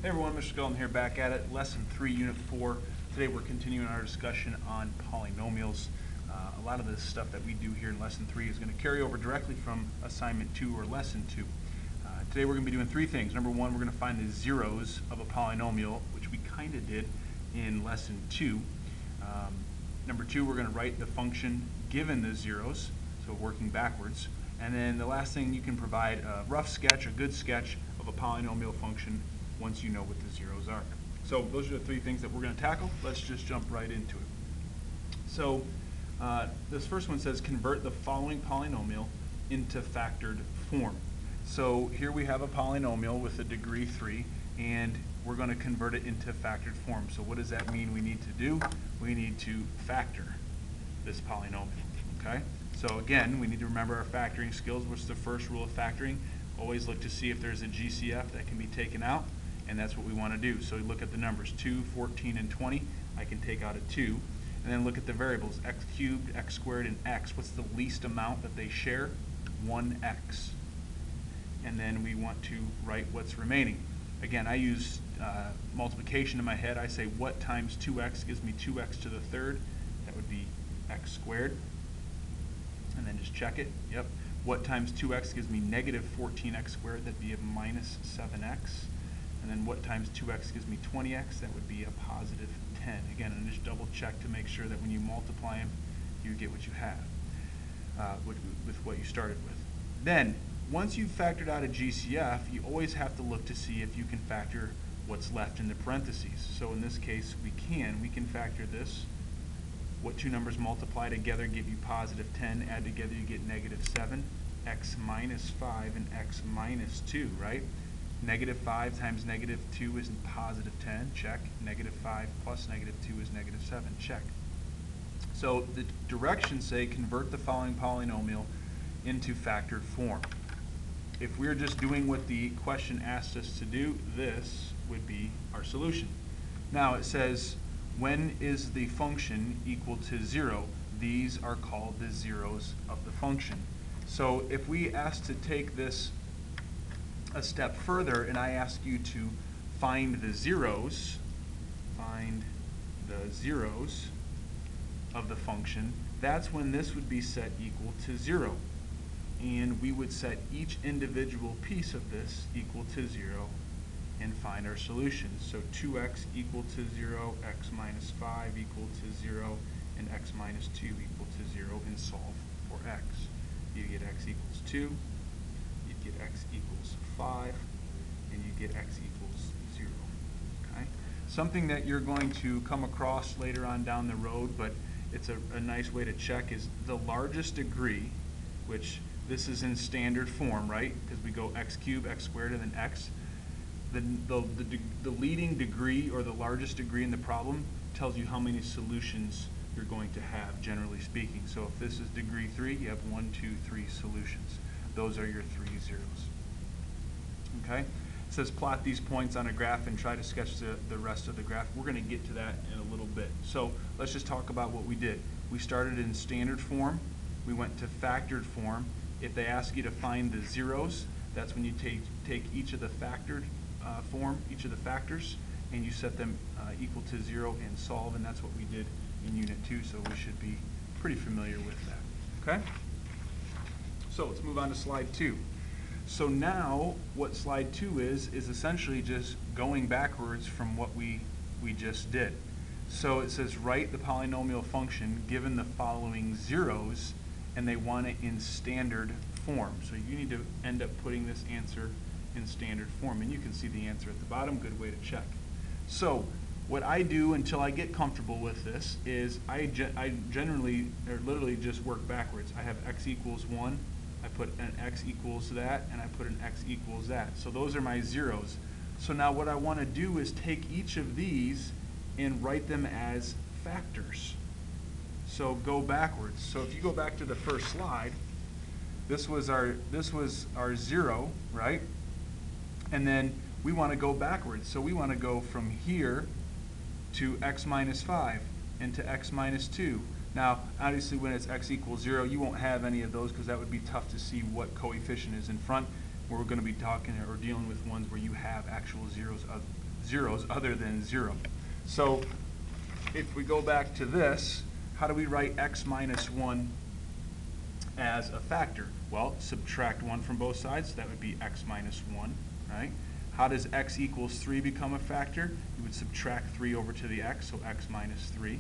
Hey everyone, Mr. Scullin here, back at it. Lesson 3, Unit 4. Today we're continuing our discussion on polynomials. A lot of the stuff that we do here in Lesson 3 is going to carry over directly from Assignment 2 or Lesson 2. Today we're going to be doing three things. Number one, we're going to find the zeros of a polynomial, which we kind of did in Lesson 2. Number two, we're going to write the function given the zeros, so working backwards. And then the last thing, you can provide a rough sketch, a good sketch of a polynomial function once you know what the zeros are. So those are the three things that we're going to tackle. Let's just jump right into it. So this first one says convert the following polynomial into factored form. So here we have a polynomial with a degree 3, and we're going to convert it into factored form. So what does that mean we need to do? We need to factor this polynomial, okay? So again, we need to remember our factoring skills. What's the first rule of factoring? Always look to see if there's a GCF that can be taken out, and that's what we want to do. So we look at the numbers 2, 14, and 20. I can take out a 2. And then look at the variables, x cubed, x squared, and x. What's the least amount that they share? 1x. And then we want to write what's remaining. Again, I use multiplication in my head. I say what times 2x gives me 2x to the third? That would be x squared. And then just check it. Yep. What times 2x gives me negative 14x squared? That'd be a minus 7x. And then what times 2x gives me 20x? That would be a positive 10. Again, and just double check to make sure that when you multiply them, you get what you have with what you started with. Then, once you've factored out a GCF, you always have to look to see if you can factor what's left in the parentheses. So in this case, we can factor this. What two numbers multiply together give you positive 10, add together you get negative 7, x minus 5 and x minus 2, right? Negative 5 times negative 2 is positive 10, check. Negative 5 plus negative 2 is negative 7, check. So the directions say convert the following polynomial into factored form. If we're just doing what the question asked us to do, this would be our solution. Now it says, when is the function equal to 0? These are called the zeros of the function. So if we ask to take this a step further and I ask you to find the zeros of the function, that's when this would be set equal to 0. And we would set each individual piece of this equal to 0 and find our solutions. So 2x equal to 0, x minus 5 equal to 0, and x minus 2 equal to 0, and solve for x. You get x equals 2, you get x equals 5, and you get x equals 0. Okay? Something that you're going to come across later on down the road, but it's a nice way to check, is the largest degree, which this is in standard form, right? Because we go x cubed, x squared, and then x. The leading degree or the largest degree in the problem tells you how many solutions you're going to have, generally speaking. So if this is degree 3, you have 1, 2, 3 solutions. Those are your 3 zeros. Okay? It says plot these points on a graph and try to sketch the rest of the graph. We're going to get to that in a little bit. So let's just talk about what we did. We started in standard form. We went to factored form. If they ask you to find the zeros, that's when you take each of the factored form, each of the factors, and you set them equal to 0 and solve, and that's what we did in Unit 2, so we should be pretty familiar with that. Okay? So let's move on to Slide 2. So now what Slide 2 is essentially just going backwards from what we just did. So it says write the polynomial function given the following zeros, and they want it in standard form. So you need to end up putting this answer in standard form, and you can see the answer at the bottom. Good way to check. So what I do until I get comfortable with this is I generally or literally just work backwards. I have x equals 1, I put an x equals that, and I put an x equals that. So those are my zeros. So now what I want to do is take each of these and write them as factors. So go backwards. So if you go back to the first slide, this was our 0, right? And then we want to go backwards. So we want to go from here to x minus 5 and to x minus 2. Now, obviously when it's x equals 0, you won't have any of those because that would be tough to see what coefficient is in front. We're going to be talking or dealing with ones where you have actual zeros zeros other than 0. So if we go back to this, how do we write x minus 1 as a factor? Well, subtract 1 from both sides. That would be x minus 1, right? How does x equals 3 become a factor? You would subtract 3 over to the x, so x minus 3.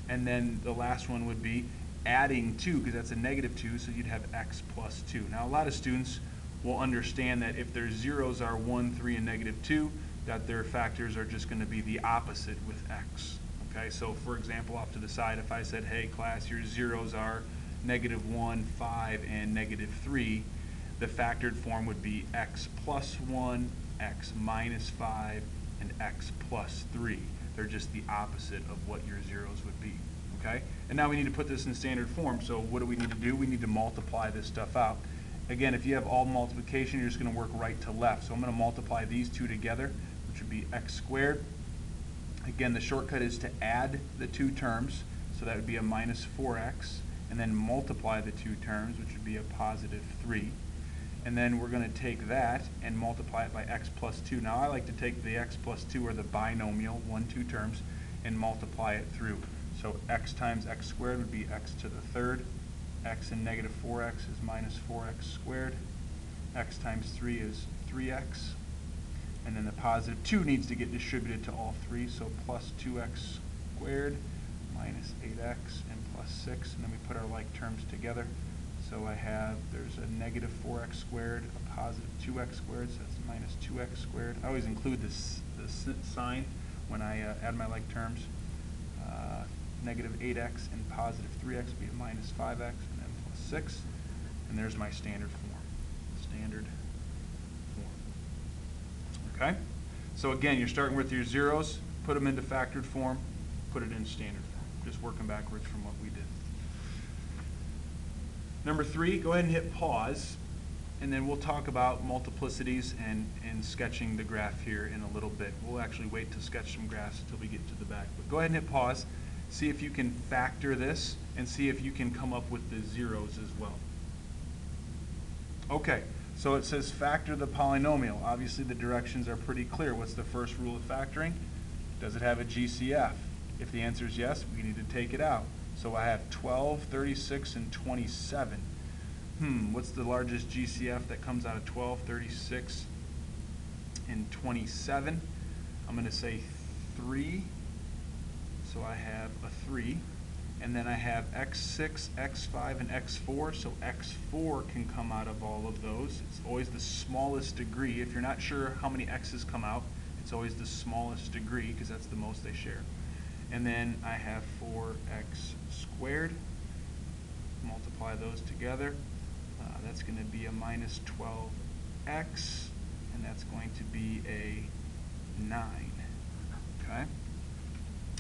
And then the last one would be adding 2, because that's a negative 2, so you'd have x plus 2. Now, a lot of students will understand that if their zeros are 1, 3, and negative 2, that their factors are just going to be the opposite with x. Okay, so for example, off to the side, if I said, hey class, your zeros are negative 1, 5, and negative 3, the factored form would be x plus 1, x minus 5, and x plus 3. They're just the opposite of what your zeros would be. Okay? And now we need to put this in standard form, so what do we need to do? We need to multiply this stuff out. Again, if you have all multiplication, you're just going to work right to left. So I'm going to multiply these two together, which would be x squared. Again, the shortcut is to add the two terms, so that would be a minus 4x, and then multiply the two terms, which would be a positive 3. And then we're going to take that and multiply it by x plus 2. Now I like to take the x plus 2, or the binomial, 1, 2 terms, and multiply it through. So x times x squared would be x to the third. X and negative 4x is minus 4x squared. X times 3 is 3x. And then the positive 2 needs to get distributed to all three, so plus 2x squared minus 8x and plus 6. And then we put our like terms together. So I have, there's a negative 4x squared, a positive 2x squared, so that's minus 2x squared. I always include this sign when I add my like terms. Negative 8x and positive 3x would be a minus 5x, and then plus 6. And there's my standard form. Standard form. Okay? So again, you're starting with your zeros, put them into factored form, put it in standard form. Just working backwards from what we did. Number 3, go ahead and hit pause, and then we'll talk about multiplicities and sketching the graph here in a little bit. We'll actually wait to sketch some graphs until we get to the back. But go ahead and hit pause. See if you can factor this, and see if you can come up with the zeros as well. Okay, so it says factor the polynomial. Obviously the directions are pretty clear. What's the first rule of factoring? Does it have a GCF? If the answer is yes, we need to take it out. So I have 12, 36, and 27. What's the largest GCF that comes out of 12, 36, and 27? I'm going to say 3. So I have a 3. And then I have x6, x5, and x4. So x4 can come out of all of those. It's always the smallest degree. If you're not sure how many x's come out, it's always the smallest degree, because that's the most they share. And then I have 4x squared. Multiply those together. That's going to be a minus 12x, and that's going to be a 9. Okay?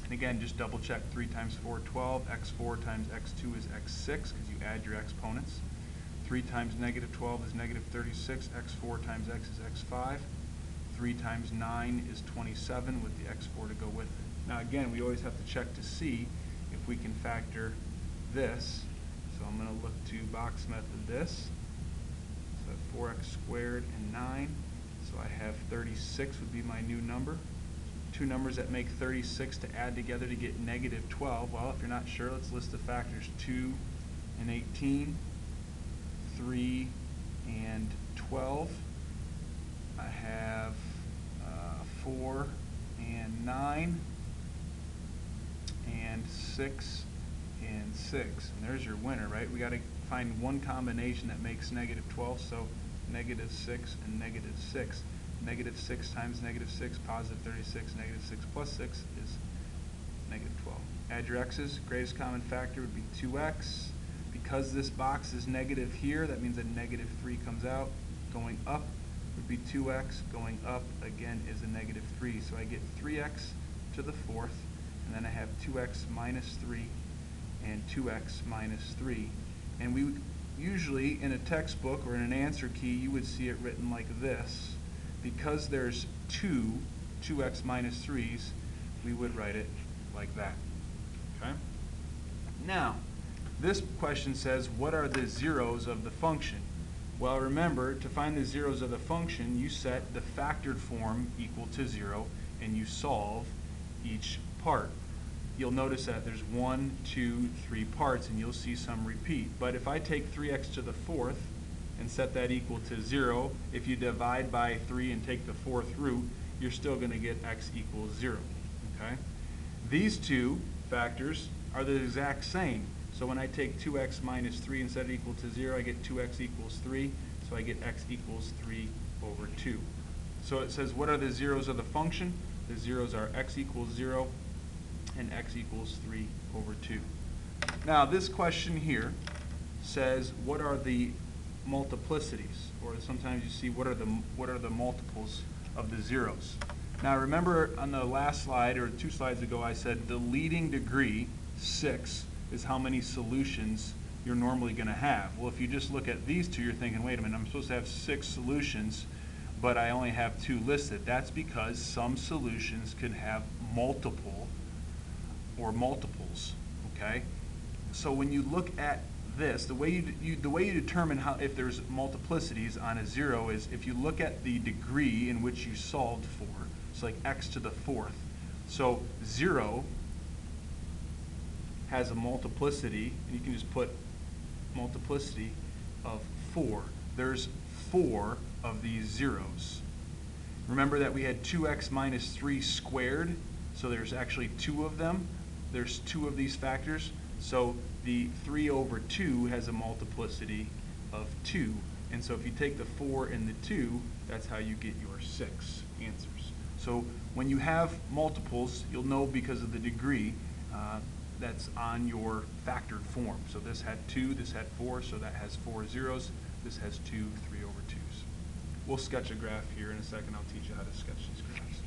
And again, just double check 3 times 4, 12. x4 times x2 is x6, because you add your exponents. 3 times negative 12 is negative 36. x4 times x is x5. 3 times 9 is 27 with the x4 to go with it. Now again, we always have to check to see if we can factor this. So I'm going to look to box method this. So 4x squared and 9. So I have 36 would be my new number. Two numbers that make 36 to add together to get negative 12. Well, if you're not sure, let's list the factors. 2 and 18, 3 and 12. I have 4 and 9, and 6 and 6. And there's your winner, right? We got to find one combination that makes negative 12, so negative 6 and negative 6. Negative 6 times negative 6, positive 36, negative 6 plus 6 is negative 12. Add your x's. Greatest common factor would be 2x. Because this box is negative here, that means a negative 3 comes out. Going up would be 2x. Going up, again, is a negative 3. So I get 3x to the 4th, and then I have 2x minus 3 and 2x minus 3. And we would usually, in a textbook or in an answer key, you would see it written like this. Because there's 2x minus 3's, we would write it like that. Okay? Now, this question says, what are the zeros of the function? Well, remember, to find the zeros of the function, you set the factored form equal to 0, and you solve each part. You'll notice that there's 1, 2, 3 parts, and you'll see some repeat. But if I take 3x to the 4th and set that equal to 0, if you divide by 3 and take the 4th root, you're still going to get x equals 0. Okay? These two factors are the exact same. So when I take 2x minus 3 and set it equal to 0, I get 2x equals 3. So I get x equals 3 over 2. So it says, what are the zeros of the function? The zeros are x equals 0 and x equals 3 over 2. Now this question here says, what are the multiplicities? Or sometimes you see, what are the multiples of the zeros? Now remember on the last slide, or 2 slides ago, I said the leading degree, 6, is how many solutions you're normally going to have. Well, if you just look at these two, you're thinking, wait a minute, I'm supposed to have 6 solutions, but I only have 2 listed. That's because some solutions can have multiple or multiples, okay? So when you look at this, the way you determine how, if there's multiplicities on a 0 is if you look at the degree in which you solved for. So like x to the 4th. So 0 has a multiplicity, and you can just put multiplicity of 4. There's 4 of these zeros. Remember that we had 2x minus 3 squared, so there's actually 2 of them. There's 2 of these factors. So the 3 over 2 has a multiplicity of 2. And so if you take the 4 and the 2, that's how you get your 6 answers. So when you have multiples, you'll know because of the degree that's on your factored form. So this had 2, this had 4, so that has 4 zeros. This has 2, 3 over 2s. We'll sketch a graph here in a second. I'll teach you how to sketch these graphs.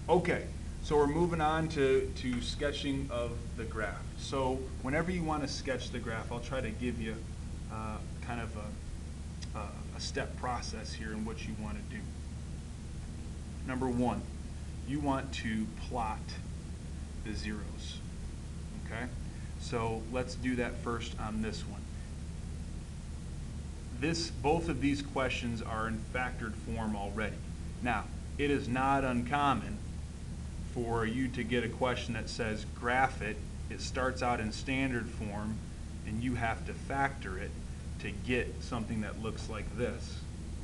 Okay, so we're moving on to sketching of the graph. So whenever you want to sketch the graph, I'll try to give you kind of a step process here in what you want to do. Number 1, you want to plot the zeros, okay? So let's do that first on this one. Both of these questions are in factored form already. Now, it is not uncommon for you to get a question that says graph it. It starts out in standard form, and you have to factor it to get something that looks like this,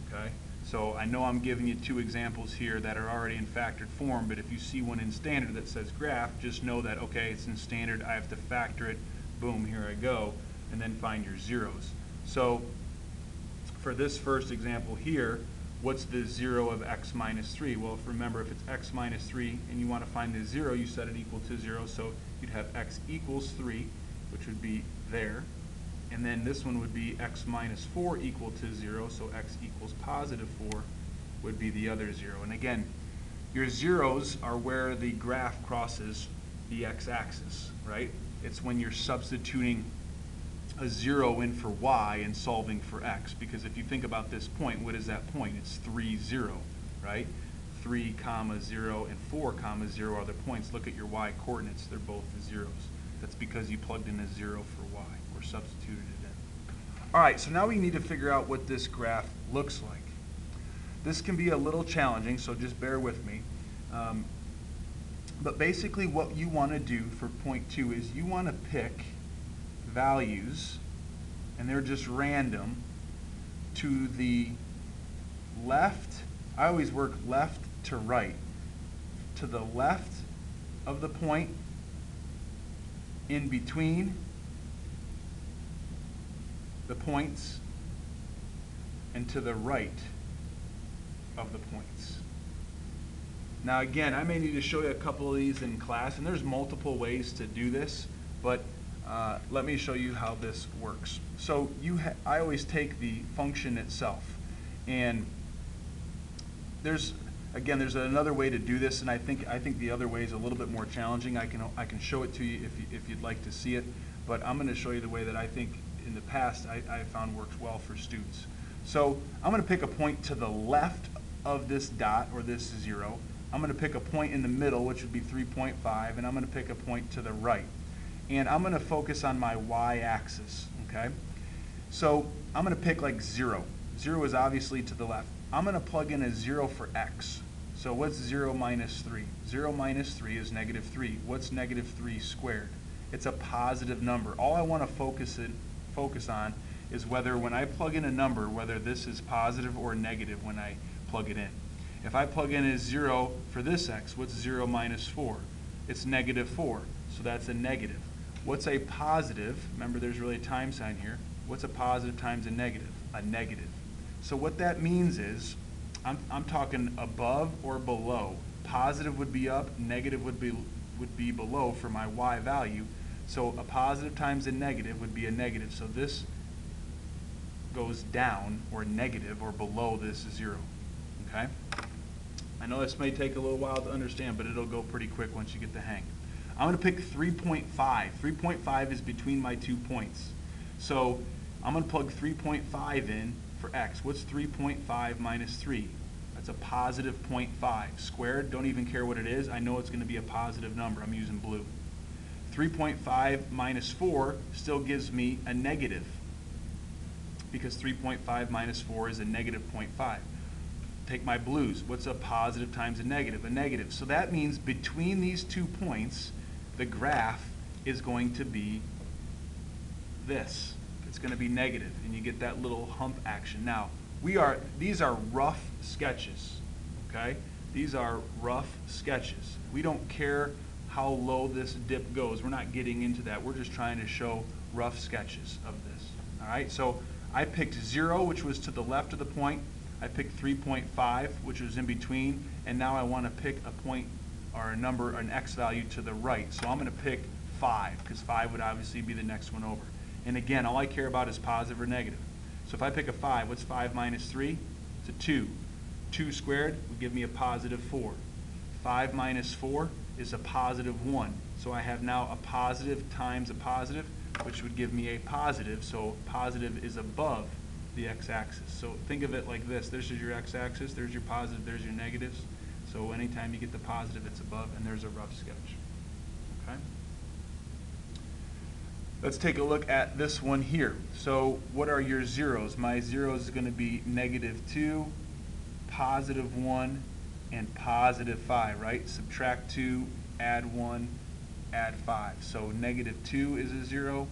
okay? So I know I'm giving you 2 examples here that are already in factored form, but if you see one in standard that says graph, just know that, okay, it's in standard, I have to factor it, boom, here I go, and then find your zeros. So for this first example here, what's the 0 of x minus 3? Well, remember, if it's x minus 3 and you want to find the 0, you set it equal to 0, so you'd have x equals 3, which would be there. And then this one would be x minus 4 equal to 0, so x equals positive 4 would be the other 0. And again, your zeros are where the graph crosses the x-axis, right? It's when you're substituting a 0 in for y and solving for x. Because if you think about this point, what is that point? It's 3, 0, right? 3, 0, and 4, 0 are the points. Look at your y coordinates. They're both the zeros. That's because you plugged in a 0 for y, or substituted it in. All right, so now we need to figure out what this graph looks like. This can be a little challenging, so just bear with me. But basically what you want to do for point 2 is you want to pick values, and they're just random, to the left. I always work left to right. To the left of the point, in between the points, and to the right of the points. Now again, I may need to show you a couple of these in class, and there's multiple ways to do this, but let me show you how this works. So I always take the function itself, and there's another way to do this, and I think the other way is a little bit more challenging. I can show it to you if you'd like to see it, but I'm going to show you the way that I think in the past I found works well for students. So I'm going to pick a point to the left of this dot, or this 0. I'm going to pick a point in the middle, which would be 3.5, and I'm going to pick a point to the right. And I'm going to focus on my y-axis, okay? So I'm going to pick like 0. 0 is obviously to the left. I'm going to plug in a 0 for x. So what's 0 minus 3? 0 minus 3 is negative 3. What's negative 3 squared? It's a positive number. All I want to focus on is whether when I plug in a number, whether this is positive or negative when I plug it in. If I plug in as 0 for this x, what's 0 minus 4? It's negative 4, so that's a negative. What's a positive? Remember, there's really a time sign here. What's a positive times a negative? A negative. So what that means is, I'm talking above or below. Positive would be up, negative would be below for my y value. So a positive times a negative would be a negative. So this goes down or negative or below this 0. Okay? I know this may take a little while to understand, but it'll go pretty quick once you get the hang. I'm going to pick 3.5. 3.5 is between my 2 points. So I'm going to plug 3.5 in for x. What's 3.5 minus 3? That's a positive 0.5. Squared, don't even care what it is. I know it's going to be a positive number. I'm using blue. 3.5 minus 4 still gives me a negative, because 3.5 minus 4 is a negative 0.5. Take my blues. What's a positive times a negative? A negative. So that means between these 2 points, the graph is going to be this. It's going to be negative, and you get that little hump action. Now, these are rough sketches, okay? These are rough sketches. We don't care how low this dip goes. We're not getting into that. We're just trying to show rough sketches of this, all right? So I picked 0, which was to the left of the point. I picked 3.5, which was in between, and now I want to pick a point or a number, an x value to the right. So I'm going to pick 5, because 5 would obviously be the next one over. And again, all I care about is positive or negative. So if I pick a 5, what's 5 minus 3? It's a 2. 2 squared would give me a positive 4. 5 minus 4 is a positive 1. So I have now a positive times a positive, which would give me a positive. So positive is above the x-axis. So think of it like this. This is your x-axis. There's your positive. There's your negatives. So anytime you get the positive, it's above, and there's a rough sketch. Okay? Let's take a look at this one here. So what are your zeros? My zeros is going to be negative 2, positive 1, and positive 5, right? Subtract 2, add 1, add 5. So negative 2 is a 0,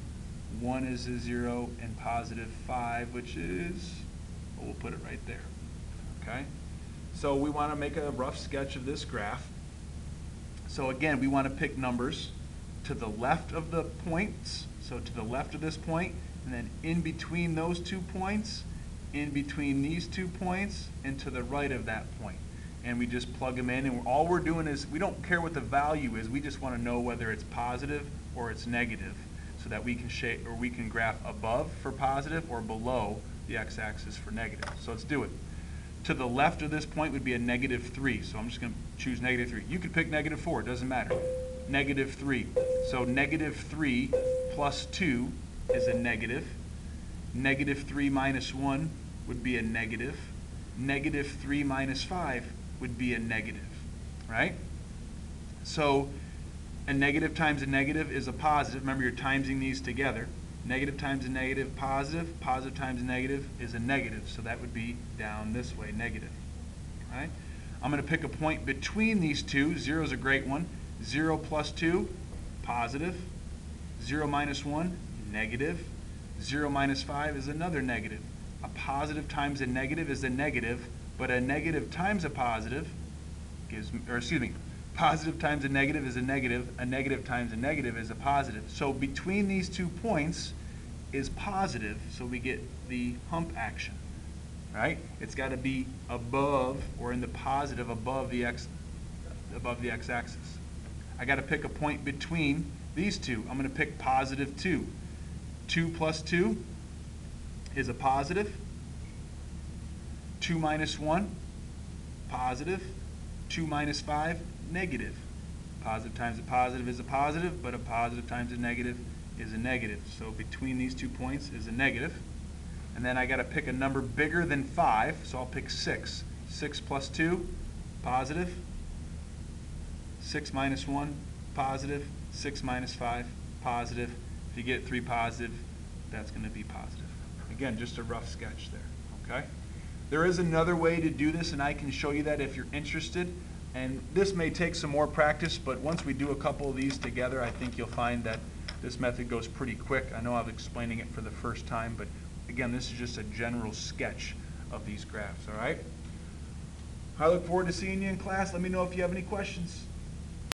1 is a 0, and positive 5, which is, well, we'll put it right there. Okay? So we want to make a rough sketch of this graph. So again, we want to pick numbers to the left of the points, so to the left of this point, and then in between those 2 points, in between these 2 points, and to the right of that point. And we just plug them in, and all we're doing is, we don't care what the value is, we just want to know whether it's positive or it's negative, so that we can shape, or we can graph above for positive or below the x-axis for negative. So let's do it. To the left of this point would be a negative 3, so I'm just going to choose negative 3. You could pick negative 4, it doesn't matter. Negative 3. So negative 3 plus 2 is a negative. Negative 3 minus 1 would be a negative. Negative 3 minus 5 would be a negative, right? So a negative times a negative is a positive. Remember, you're timesing these together. Negative times a negative, positive. Positive times a negative is a negative. So that would be down this way, negative. All right? I'm going to pick a point between these two. 0 is a great one. 0 plus 2, positive. 0 minus 1, negative. 0 minus 5 is another negative. A positive times a negative is a negative, but a negative times a positive gives, or excuse me, positive times a negative is a negative times a negative is a positive. So between these 2 points is positive, so we get the hump action, right? It's got to be above, or in the positive, above the x-axis. I got to pick a point between these two. I'm going to pick positive 2. 2 plus 2 is a positive. 2 minus 1, positive. 2 minus 5, negative. Positive times a positive is a positive, but a positive times a negative is a negative. So between these 2 points is a negative. And then I got to pick a number bigger than 5, so I'll pick 6. 6 plus 2, positive. 6 minus 1, positive. 6 minus 5, positive. If you get 3 positive, that's going to be positive. Again, just a rough sketch there, okay? There is another way to do this, and I can show you that if you're interested. And this may take some more practice, but once we do a couple of these together, I think you'll find that this method goes pretty quick. I know I'm explaining it for the first time, but again, this is just a general sketch of these graphs, all right? I look forward to seeing you in class. Let me know if you have any questions.